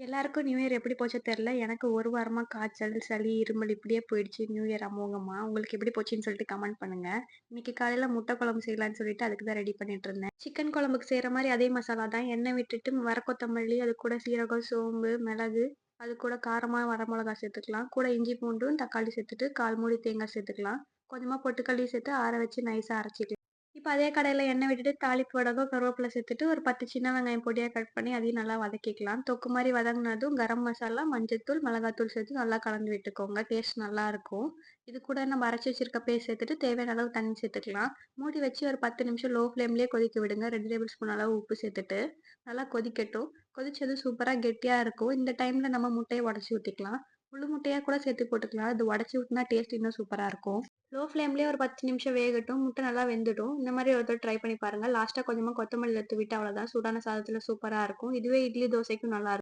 எல்லாருக்கும் new year எப்படி போச்சோ தெரியல. எனக்கு 1 வாரமா காய்ச்சல், சளி, இருமல் இப்படியே போயிடுச்சு நியூ இயர் அமோகமா. உங்களுக்கு எப்படி போச்சுன்னு சொல்லிட்டு கமெண்ட் பண்ணுங்க. இன்னைக்கு காலையில முட்டை குழம்பு செய்யலான்னு சொல்லிட்டு அதுக்கு தான் ரெடி பண்ணிட்டு இருந்தேன். சிக்கன் குழம்புக்கு செய்ற மாரி அதே மசாலா தான். எண்ணெய் விட்டுட்டு வர கொத்தமல்லி, அது கூட சீரகம், சோம்பு, மிளகு, அது கூட காரமா வர மிளகா சேர்த்துக்கலாம். கூட இஞ்சி பூண்டும், தக்காளி சேர்த்துட்டு 1/4 மூடி தேங்காய் சேர்த்துக்கலாம். கொஞ்சமா பொட்டுக்கல்லையும் சேர்த்து ஆற வச்சு நைஸா அரைச்சிக்கலாம். இப்ப அதே கடாயில எண்ணெய் விட்டுட்டு தாளிப்பு வடகம், கருவேப்பிலை சேர்த்துட்டு ஒரு 10 சின்ன வெங்காயம் பொடியா கட் பண்ணி அதையும் நல்லா வதக்கிக்கலாம். தொக்கு மாரி வதங்குனதும் கரம் மசாலா, மஞ்சள்தூள், மிளகாத்தூள் சேர்த்து நல்லா கலந்து விட்டுக்கோங்க. டேஸ்ட் நல்லாருக்கும். இது கூட நம்ம அரைச்சு வச்சிருக்க பேஸ்ட் சேர்த்துட்டு தேவையான அளவு தண்ணி சேர்த்துக்கலாம். மூடி வச்சு ஒரு 10 நிமிஷம் லோ ஃப்ளேம்லயே கொதிக்க விடுங்க. 2 டேபிள் ஸ்பூன் அளவு உப்பு சேர்த்துட்டு நல்லா கொதிக்கட்டும். கொதிச்சதும் சூப்பரா கெட்டியா இருக்கும். இந்த டைம்ல நம்ம முட்டைய உடைச்சு ஊத்திக்கலாம். முழு முட்டையா கூட சேர்த்து போட்டுக்கலாம். அது உடைச்சு ஊத்துனா டேஸ்ட் இன்னும் சூப்பரா இருக்கும். லோ ஃப்ளேம்லயே ஒரு 10 நிமிஷம் வேகட்டும். முட்டை நல்லா வெந்துடும். இந்த மாரி ஒரு தடவ ட்ரை பண்ணி பாருங்க. லாஸ்ட்டா கொஞ்சமா கொத்தமல்லி தூவிட்டு அவ்வளோதான். சூடான சாதத்துல சூப்பரா இருக்கும். இதுவே இட்லி, தோசைக்கும் நல்லாருக்கும்.